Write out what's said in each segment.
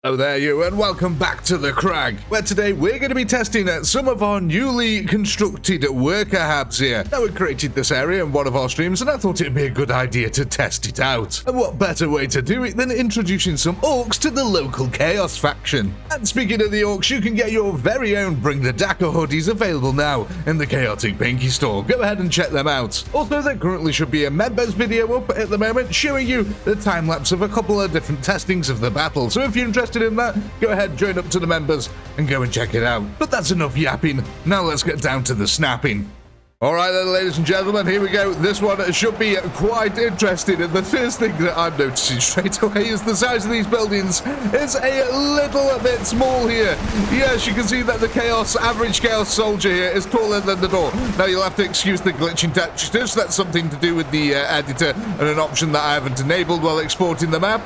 Hello there you, and welcome back to the Crag, where today we're going to be testing some of our newly constructed worker hubs here. Now, we created this area in one of our streams, and I thought it'd be a good idea to test it out. And what better way to do it than introducing some orcs to the local Chaos faction. And speaking of the orcs, you can get your very own Bring the Daka hoodies available now in the ChaoticPinky store. Go ahead and check them out. Also, there currently should be a members video up at the moment showing you the time-lapse of a couple of different testings of the battle. So if you're interested in that, go ahead, join up to the members and go and check it out. But that's enough yapping. Now let's get down to the snapping. Alright then, ladies and gentlemen, here we go. This one should be quite interesting, and the first thing that I'm noticing straight away is the size of these buildings is a little bit small here. Yes, you can see that the average Chaos soldier here is taller than the door. Now you'll have to excuse the glitching textures. That's something to do with the editor and an option that I haven't enabled while exporting the map.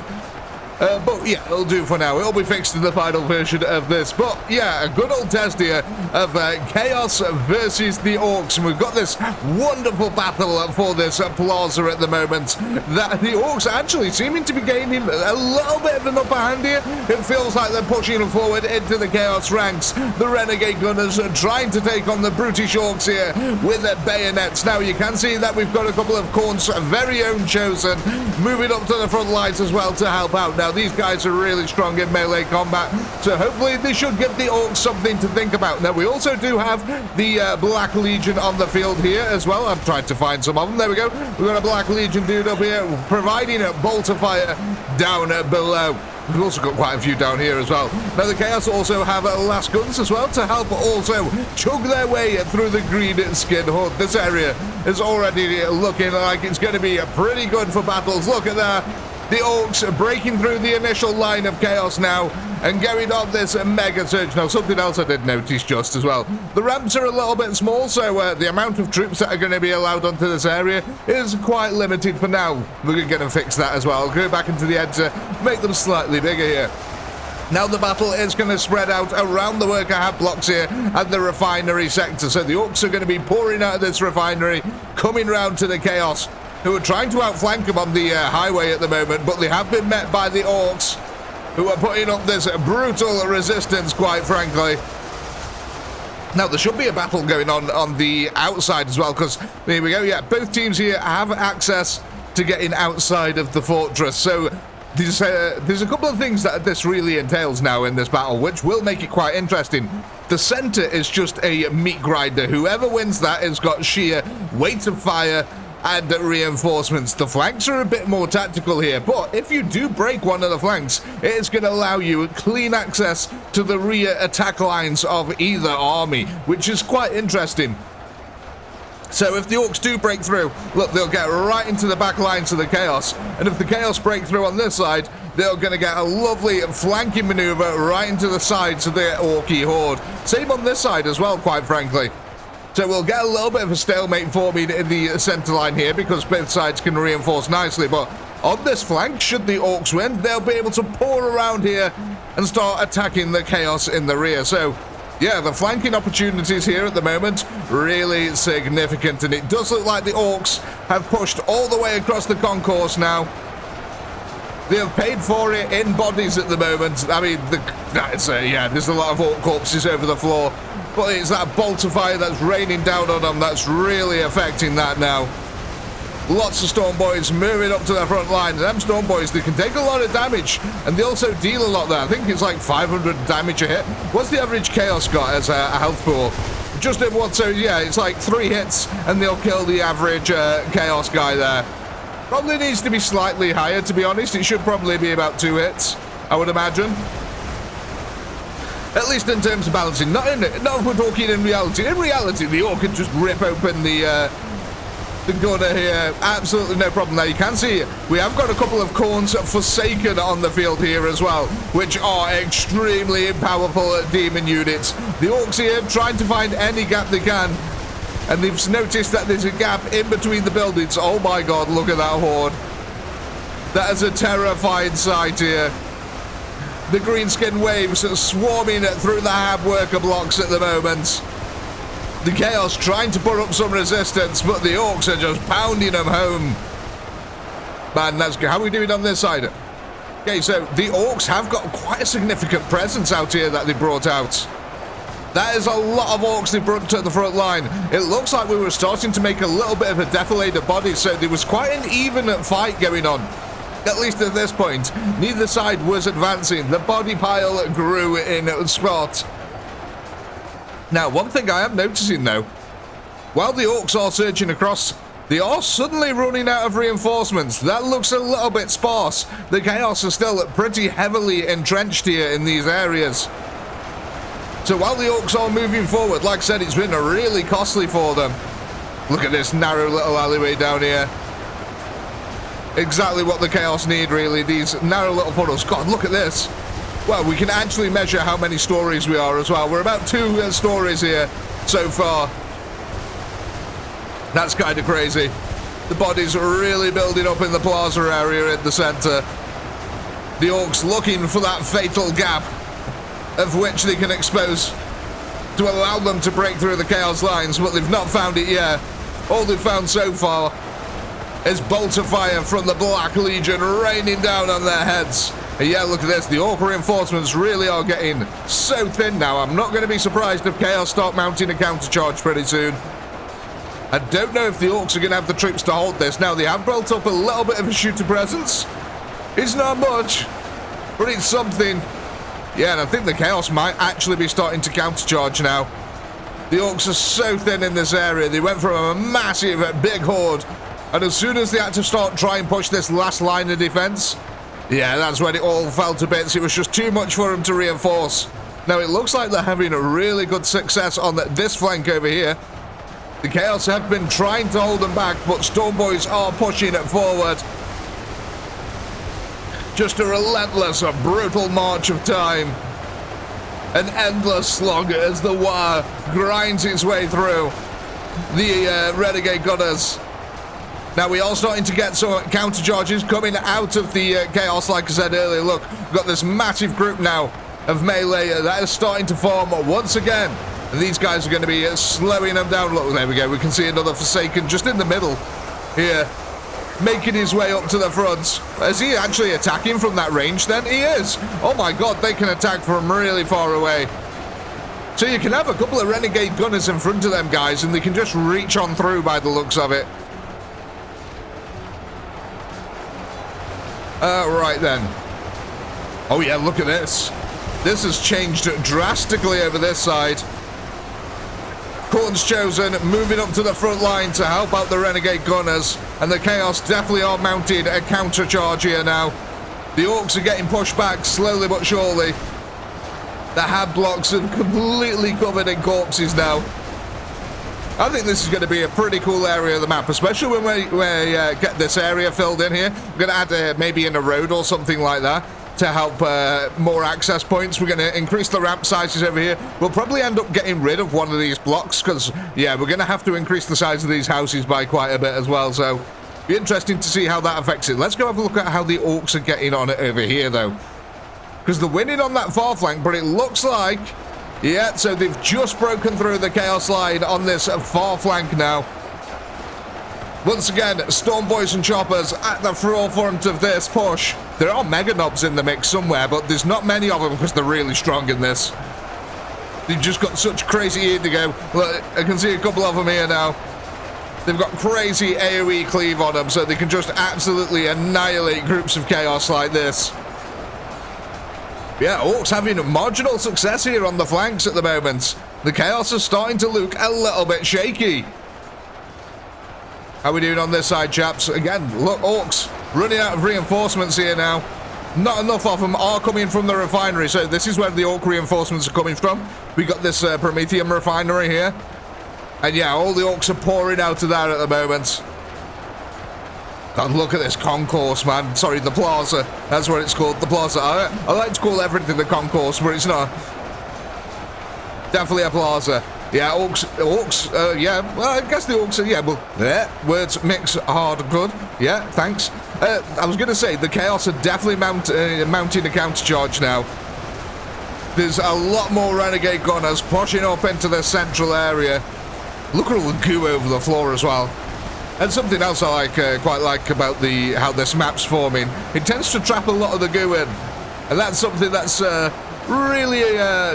But yeah, it'll do for now. It'll be fixed in the final version of this. But yeah, a good old test here of Chaos versus the Orcs. And we've got this wonderful battle for this plaza at the moment. That the Orcs actually seeming to be gaining a little bit of an upper hand here. It feels like they're pushing forward into the Chaos ranks. The Renegade Gunners are trying to take on the brutish Orcs here with their bayonets. Now you can see that we've got a couple of Khorne's very own chosen moving up to the front lines as well to help out. Now these guys are really strong in melee combat, so hopefully they should give the Orcs something to think about. Now we also do have the Black Legion on the field here as well. I'm trying to find some of them. There we go. We've got a Black Legion dude up here providing a bolt of fire down below. We've also got quite a few down here as well. Now the Chaos also have last guns as well to help also chug their way through the green skin horde. This area is already looking like it's going to be pretty good for battles. Look at that. The Orcs are breaking through the initial line of Chaos now and going on this mega surge. Now, something else I did notice just as well. The ramps are a little bit small, so the amount of troops that are going to be allowed onto this area is quite limited for now. We're going to fix that as well. I'll go back into the editor, make them slightly bigger here. Now the battle is going to spread out around the worker hub blocks here at the refinery sector. So the Orcs are going to be pouring out of this refinery, coming round to the Chaos, who are trying to outflank them on the highway at the moment, but they have been met by the Orcs, who are putting up this brutal resistance, quite frankly. Now, there should be a battle going on the outside as well, because, here we go, yeah, both teams here have access to getting outside of the fortress, so there's a couple of things that this really entails now in this battle, which will make it quite interesting. The center is just a meat grinder. Whoever wins that has got sheer weight of fire and reinforcements. The flanks are a bit more tactical here, but if you do break one of the flanks, it is going to allow you clean access to the rear attack lines of either army, which is quite interesting. So if the Orcs do break through, look, they'll get right into the back lines of the Chaos, and if the Chaos break through on this side, they're going to get a lovely flanking maneuver right into the sides of the Orky horde. Same on this side as well, quite frankly. So we'll get a little bit of a stalemate forming in the center line here because both sides can reinforce nicely. But on this flank, should the Orcs win, they'll be able to pour around here and start attacking the Chaos in the rear. So, yeah, the flanking opportunities here at the moment, really significant. And it does look like the Orcs have pushed all the way across the concourse now. They have paid for it in bodies at the moment. I mean, yeah, there's a lot of Orc corpses over the floor. But it's that bolt of fire that's raining down on them that's really affecting that now. Lots of Storm Boys moving up to the front line. Them Storm Boys, they can take a lot of damage, and they also deal a lot there. I think it's like 500 damage a hit. What's the average Chaos got as a health pool? Just in one, so yeah, it's like 3 hits, and they'll kill the average Chaos guy there. Probably needs to be slightly higher, to be honest. It should probably be about 2 hits, I would imagine. At least in terms of balancing. Not if we're talking in reality. In reality, the Orc can just rip open the gunner here. Absolutely no problem there. You can see we have got a couple of Khorne's Forsaken on the field here as well, which are extremely powerful demon units. The Orcs here trying to find any gap they can. And they've noticed that there's a gap in between the buildings. Oh my god, look at that horde. That is a terrifying sight here. The greenskin waves are swarming through the hab worker blocks at the moment. The Chaos trying to put up some resistance, but the Orcs are just pounding them home. Man, that's good. How are we doing on this side? Okay, so the Orcs have got quite a significant presence out here that they brought out. That is a lot of Orcs they brought to the front line. It looks like we were starting to make a little bit of a defilade of bodies, so there was quite an even fight going on. At least at this point, neither side was advancing. The body pile grew in spots. Now, one thing I am noticing, though, while the Orcs are surging across, they are suddenly running out of reinforcements. That looks a little bit sparse. The Chaos are still pretty heavily entrenched here in these areas. So while the Orcs are moving forward, like I said, it's been really costly for them. Look at this narrow little alleyway down here. Exactly what the Chaos need, really. These narrow little funnels. God, look at this. Well, we can actually measure how many stories we are as well. We're about 2 stories here so far. That's kind of crazy. The bodies are really building up in the plaza area in the center. The Orcs looking for that fatal gap of which they can expose to allow them to break through the Chaos lines, but they've not found it yet. All they've found so far is bolts of fire from the Black Legion raining down on their heads. And yeah, look at this. The Orc reinforcements really are getting so thin now. I'm not going to be surprised if Chaos start mounting a countercharge pretty soon. I don't know if the Orcs are going to have the troops to hold this. Now, they have built up a little bit of a shooter presence. It's not much, but it's something. Yeah, and I think the Chaos might actually be starting to countercharge now. The Orcs are so thin in this area. They went from a massive, big horde, and as soon as they had to start trying and push this last line of defense, yeah, that's when it all fell to bits. It was just too much for them to reinforce. Now, it looks like they're having a really good success on this flank over here. The Chaos have been trying to hold them back, but Stormboys are pushing it forward. Just a relentless, brutal march of time. An endless slog as the wire grinds its way through the Renegade Gunners. Now, we are starting to get some counter charges coming out of the Chaos, like I said earlier. Look, we've got this massive group now of melee that is starting to form once again. And these guys are going to be slowing them down. Look, there we go. We can see another Forsaken just in the middle here, making his way up to the front. Is he actually attacking from that range then? He is. Oh my God, they can attack from really far away. So you can have a couple of Renegade Gunners in front of them guys and they can just reach on through by the looks of it. Right then. Oh yeah, look at this. This has changed drastically over this side. Corn's Chosen moving up to the front line to help out the Renegade Gunners, and the Chaos definitely are mounting a counter charge here now. The Orcs are getting pushed back slowly but surely. The hab blocks are completely covered in corpses now. I think this is going to be a pretty cool area of the map, especially when we get this area filled in here. We're going to add maybe in a road or something like that to help more access points. We're going to increase the ramp sizes over here. We'll probably end up getting rid of one of these blocks because, yeah, we're going to have to increase the size of these houses by quite a bit as well. So, be interesting to see how that affects it. Let's go have a look at how the Orcs are getting on it over here, though. Because they're winning on that far flank, but it looks like... yeah, so they've just broken through the Chaos line on this far flank now. Once again, Stormboys and Choppers at the forefront of this push. There are Mega Knobs in the mix somewhere, but there's not many of them because they're really strong in this. They've just got such crazy indigo. Look, I can see a couple of them here now. They've got crazy AoE cleave on them, so they can just absolutely annihilate groups of Chaos like this. Yeah, Orcs having marginal success here on the flanks at the moment. The Chaos are starting to look a little bit shaky. How are we doing on this side, chaps? Again, look, Orcs running out of reinforcements here now. Not enough of them are coming from the refinery, so this is where the Orc reinforcements are coming from. We got this Prometheum refinery here. And yeah, all the Orcs are pouring out of that at the moment. God, look at this concourse, man. Sorry, the plaza. That's what it's called, the plaza. I like to call everything the concourse, but it's not. Definitely a plaza. Yeah, Orcs, yeah, well, I guess the Orcs are, yeah, well, yeah, words mix hard and good. Yeah, thanks. I was going to say, the Chaos are definitely mounting a counter-charge now. There's a lot more Renegade Gunners pushing up into the central area. Look at all the goo over the floor as well. And something else I like, quite like about how this map's forming, it tends to trap a lot of the goo in. And that's something that's really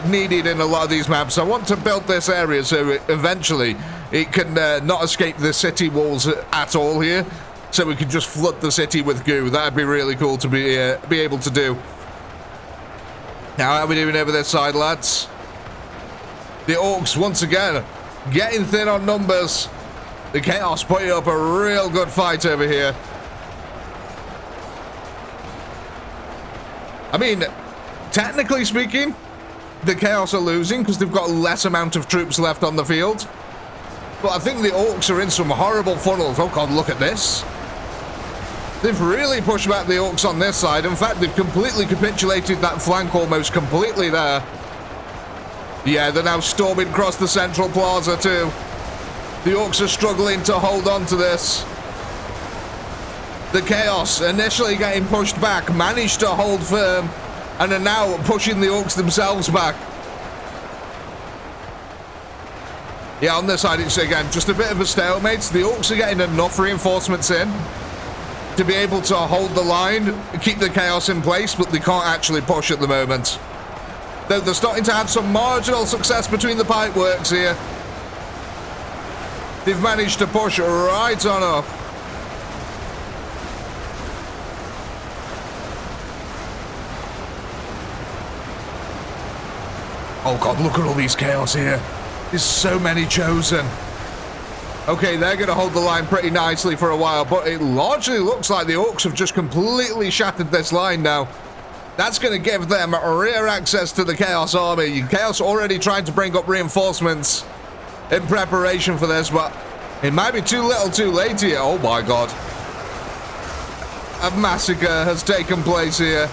needed in a lot of these maps. I want to build this area so eventually it can not escape the city walls at all here. So we can just flood the city with goo. That'd be really cool to be able to do. Now, how are we doing over this side, lads? The orcs, once again, getting thin on numbers. The Chaos putting up a real good fight over here. I mean, technically speaking, the Chaos are losing because they've got less amount of troops left on the field. But I think the orcs are in some horrible funnels. Oh god, look at this. They've really pushed back the orcs on this side. In fact, they've completely capitulated that flank almost completely there. Yeah, they're now storming across the central plaza too. The orcs are struggling to hold on to this. The Chaos, initially getting pushed back, managed to hold firm and are now pushing the orcs themselves back. Yeah, on this side, it's again just a bit of a stalemate. The orcs are getting enough reinforcements in to be able to hold the line, keep the Chaos in place, but they can't actually push at the moment. Though they're starting to have some marginal success between the pipeworks here. They've managed to push right on up. Oh god, look at all these Chaos here. There's so many chosen. Okay, they're going to hold the line pretty nicely for a while, but it largely looks like the orcs have just completely shattered this line now. That's going to give them rear access to the Chaos army. Chaos already tried to bring up reinforcements in preparation for this, but it might be too little too late here. Oh my god. A massacre has taken place here.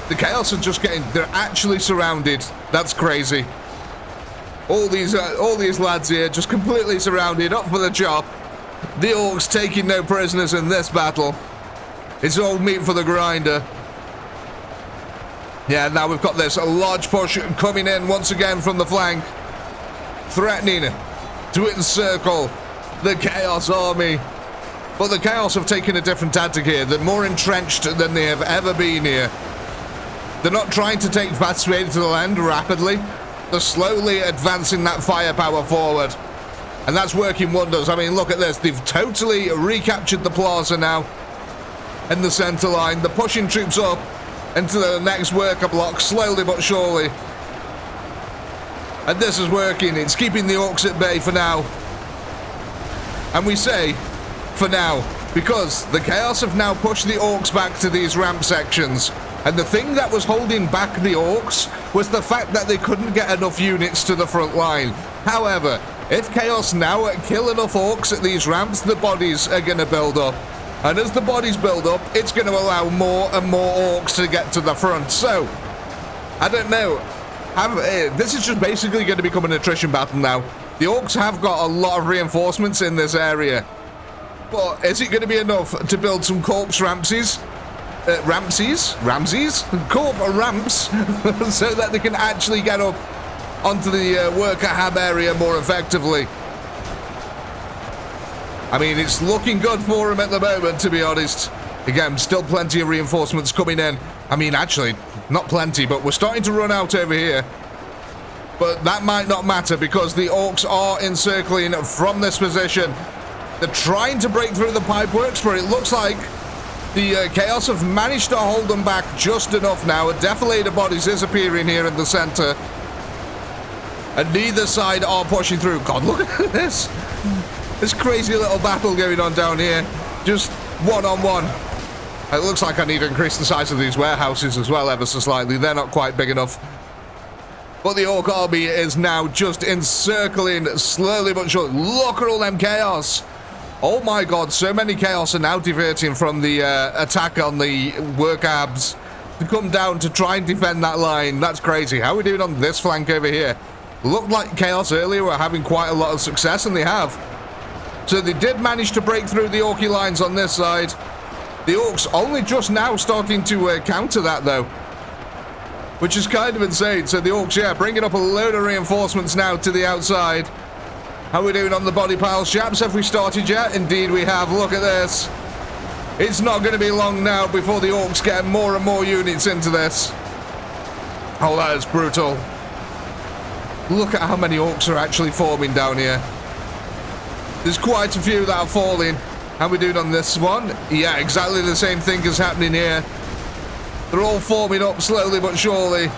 The Chaos are just they're actually surrounded. That's crazy. All these lads here just completely surrounded, up for the job. The orcs taking no prisoners in this battle. It's all meat for the grinder. Yeah, now we've got this large push coming in once again from the flank, threatening to encircle the Chaos army. But the Chaos have taken a different tactic here. They're more entrenched than they have ever been here. They're not trying to take fast way to the land rapidly. They're slowly advancing that firepower forward. And that's working wonders. I mean, look at this. They've totally recaptured the plaza now in the center line. They're pushing troops up into the next worker block, slowly but surely. And this is working. It's keeping the orcs at bay for now. And we say, for now, because the Chaos have now pushed the orcs back to these ramp sections. And the thing that was holding back the orcs was the fact that they couldn't get enough units to the front line. However, if Chaos now kill enough orcs at these ramps, the bodies are going to build up. And as the bodies build up, it's going to allow more and more orcs to get to the front. So, I don't know. This is just basically going to become an attrition battle now. The orcs have got a lot of reinforcements in this area. But is it going to be enough to build some corpse Ramses? Ramses? Corp ramps so that they can actually get up onto the worker hab area more effectively. I mean, it's looking good for them at the moment, to be honest. Again, still plenty of reinforcements coming in. I mean, actually, not plenty, but we're starting to run out over here. But that might not matter because the orcs are encircling from this position. They're trying to break through the pipeworks, but it looks like the Chaos have managed to hold them back just enough now. A defilator bodies is appearing here in the center. And neither side are pushing through. God, look at this. This crazy little battle going on down here. Just one-on-one. It looks like I need to increase the size of these warehouses as well, ever so slightly. They're not quite big enough. But the Orc army is now just encircling slowly but surely. Look at all them Chaos. Oh my god, so many Chaos are now diverting from the attack on the work abs to come down to try and defend that line. That's crazy. How are we doing on this flank over here? Looked like Chaos earlier were having quite a lot of success, and they have. So they did manage to break through the Orky lines on this side. The Orcs only just now starting to counter that, though, which is kind of insane. So the Orcs, yeah, bringing up a load of reinforcements now to the outside. How are we doing on the body piles, chaps? Have we started yet? Indeed we have. Look at this. It's not going to be long now before the orcs get more and more units into this. Oh, that is brutal. Look at how many orcs are actually forming down here. There's quite a few that are falling. How are we doing on this one? Yeah, exactly the same thing is happening here. They're all forming up slowly but surely.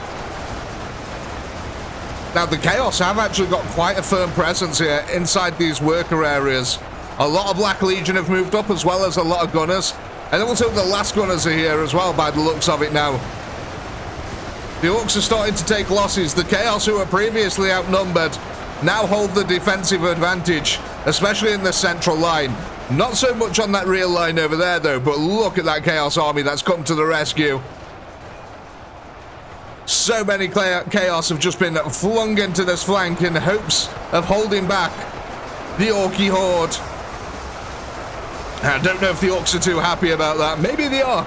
Now, the Chaos have actually got quite a firm presence here inside these worker areas. A lot of Black Legion have moved up, as well as a lot of gunners. And also the last gunners are here as well, by the looks of it now. The orcs are starting to take losses. The Chaos, who were previously outnumbered, now hold the defensive advantage, especially in the central line. Not so much on that rear line over there, though, but look at that Chaos army that's come to the rescue. So many Chaos have just been flung into this flank in hopes of holding back the Orky horde. I don't know if the orcs are too happy about that. Maybe they are.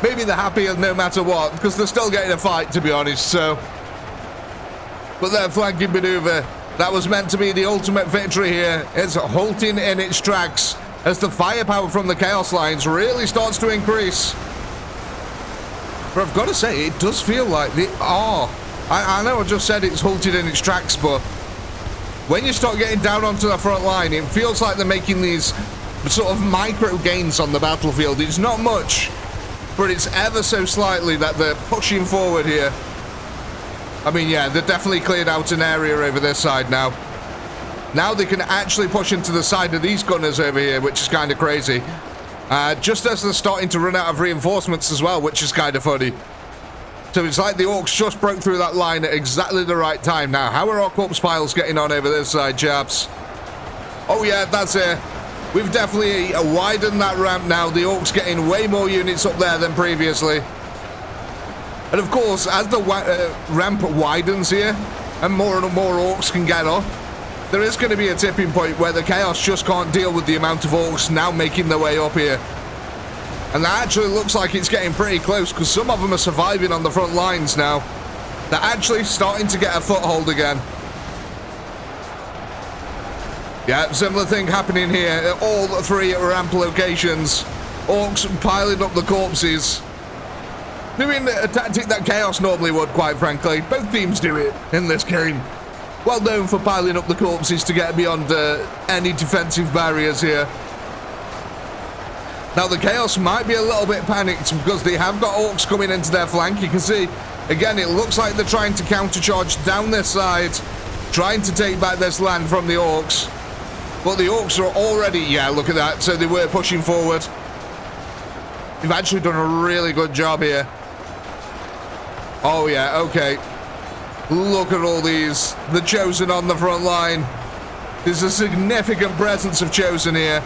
Maybe they're happy no matter what, because they're still getting a fight, to be honest, so. But their flanking maneuver, that was meant to be the ultimate victory here. It's halting in its tracks as the firepower from the Chaos lines really starts to increase. But I've got to say, it does feel like they are. I know I just said it's halted in its tracks, but when you start getting down onto the front line, it feels like they're making these sort of micro gains on the battlefield. It's not much, but it's ever so slightly that they're pushing forward here. I mean, yeah, they've definitely cleared out an area over this side now. Now they can actually push into the side of these gunners over here, which is kind of crazy. Just as they're starting to run out of reinforcements as well, which is kind of funny. So it's like the orcs just broke through that line at exactly the right time. Now, how are our corpse piles getting on over this side, chaps? Oh yeah, that's it. We've definitely widened that ramp now. The orcs getting way more units up there than previously. And of course, as the ramp widens here, and more orcs can get up, there is going to be a tipping point where the Chaos just can't deal with the amount of orcs now making their way up here. And that actually looks like it's getting pretty close, because some of them are surviving on the front lines now. They're actually starting to get a foothold again. Yeah, similar thing happening here at all three ramp locations. Orcs piling up the corpses. Doing a tactic that Chaos normally would, quite frankly. Both teams do it in this game. Well known for piling up the corpses to get beyond any defensive barriers here. Now the Chaos might be a little bit panicked because they have got orcs coming into their flank. You can see, again, it looks like they're trying to countercharge down this side, trying to take back this land from the orcs. But the orcs are already, yeah, look at that. So they were pushing forward. They've actually done a really good job here. Oh yeah, okay. Look at all these. The Chosen on the front line. There's a significant presence of Chosen here.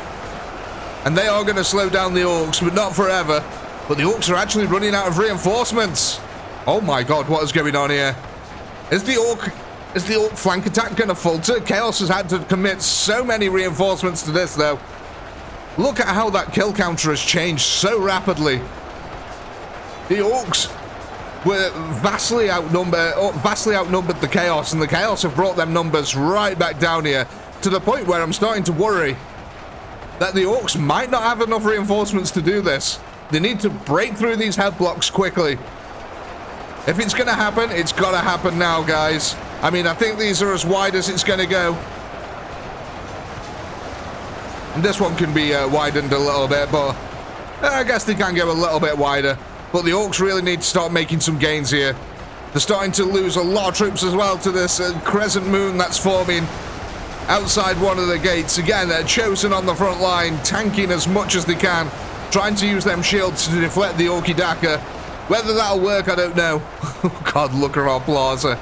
And they are going to slow down the orcs, but not forever. But the orcs are actually running out of reinforcements. Oh my god, what is going on here? Is the orc flank attack going to falter? Chaos has had to commit so many reinforcements to this, though. Look at how that kill counter has changed so rapidly. The orcs were vastly outnumbered the Chaos, and the Chaos have brought them numbers right back down here, to the point where I'm starting to worry that the orcs might not have enough reinforcements to do this. They need to break through these head blocks quickly. If it's going to happen, it's got to happen now, guys. I mean, I think these are as wide as it's going to go. And this one can be widened a little bit, but I guess they can go a little bit wider. But the orcs really need to start making some gains here. They're starting to lose a lot of troops as well to this crescent moon that's forming outside one of the gates. Again, they're Chosen on the front line, tanking as much as they can, trying to use them shields to deflect the Orky Daka. Whether that'll work, I don't know. God, look at our plaza.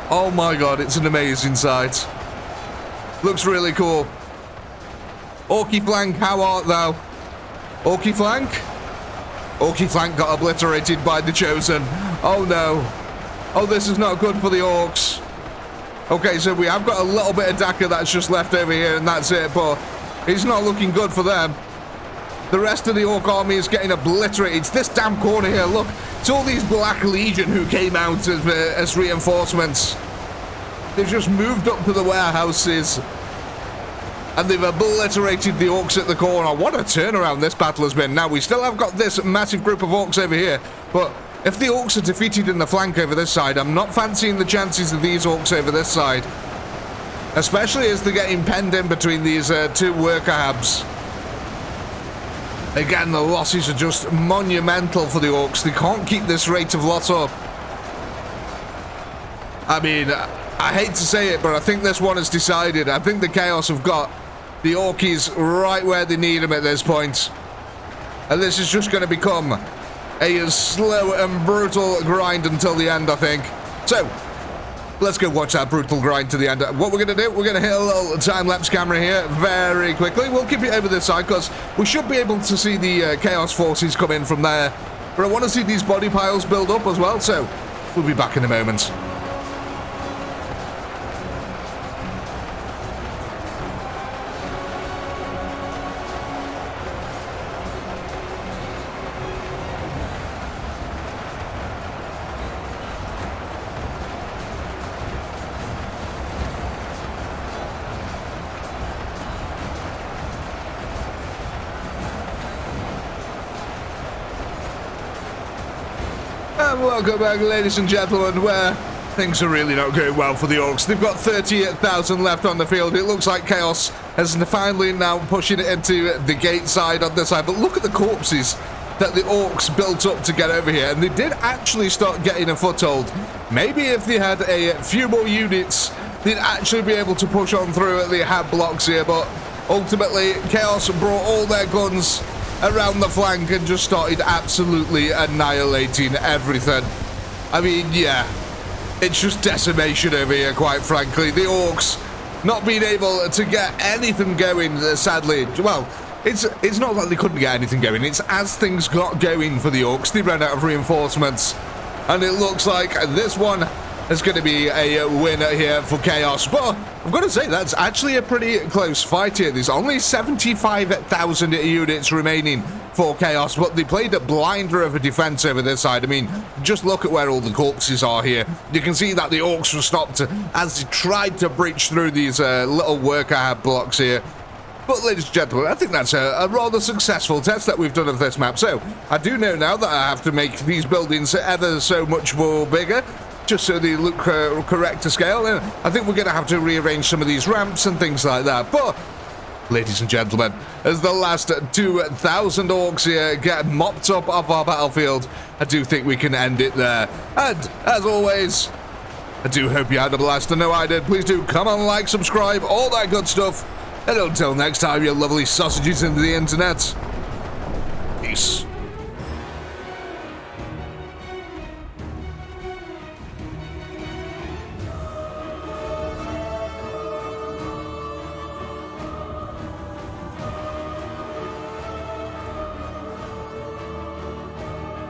Oh my god, it's an amazing sight. Looks really cool. Orky flank, how art thou? Orky flank? Orky flank got obliterated by the Chosen. Oh no. Oh, this is not good for the orcs. Okay, so we have got a little bit of Daka that's just left over here, and that's it, but it's not looking good for them. The rest of the Orc army is getting obliterated. It's this damn corner here, look. It's all these Black Legion who came out as reinforcements. They've just moved up to the warehouses. And they've obliterated the orcs at the corner. What a turnaround this battle has been. Now, we still have got this massive group of orcs over here. But if the orcs are defeated in the flank over this side, I'm not fancying the chances of these orcs over this side. Especially as they're getting penned in between these two worker hubs. Again, the losses are just monumental for the orcs. They can't keep this rate of loss up. I mean, I hate to say it, but I think this one is decided. I think the Chaos have got the Orkies right where they need them at this point. And this is just going to become a slow and brutal grind until the end, I think. So, let's go watch that brutal grind to the end. What we're going to do, we're going to hit a little time-lapse camera here very quickly. We'll keep it over this side because we should be able to see the Chaos forces come in from there. But I want to see these body piles build up as well, so we'll be back in a moment. And welcome back, ladies and gentlemen, where things are really not going well for the Orcs. They've got 38,000 left on the field. It looks like Chaos is finally now pushing it into the gate side on this side. But look at the corpses that the Orcs built up to get over here. And they did actually start getting a foothold. Maybe if they had a few more units, they'd actually be able to push on through. They had blocks here, but ultimately Chaos brought all their guns around the flank and just started absolutely annihilating everything. I mean, yeah, it's just decimation over here, quite frankly. The Orcs not being able to get anything going, sadly. Well, it's not like they couldn't get anything going. It's as things got going for the Orcs, they ran out of reinforcements. And it looks like this one is going to be a winner here for Chaos. But I've got to say, that's actually a pretty close fight here. There's only 75,000 units remaining for Chaos, but they played a blinder of a defense over this side. I mean, just look at where all the corpses are here. You can see that the Orcs were stopped as they tried to breach through these little worker hab blocks here. But ladies and gentlemen, I think that's a rather successful test that we've done of this map. So I do know now that I have to make these buildings ever so much more bigger, just so they look correct to scale. And I think we're going to have to rearrange some of these ramps and things like that. But, ladies and gentlemen, as the last 2,000 orcs here get mopped up off our battlefield, I do think we can end it there. And, as always, I do hope you had a blast. I know I did. Please do come on, like, subscribe, all that good stuff. And until next time, you lovely sausages into the internet. Peace.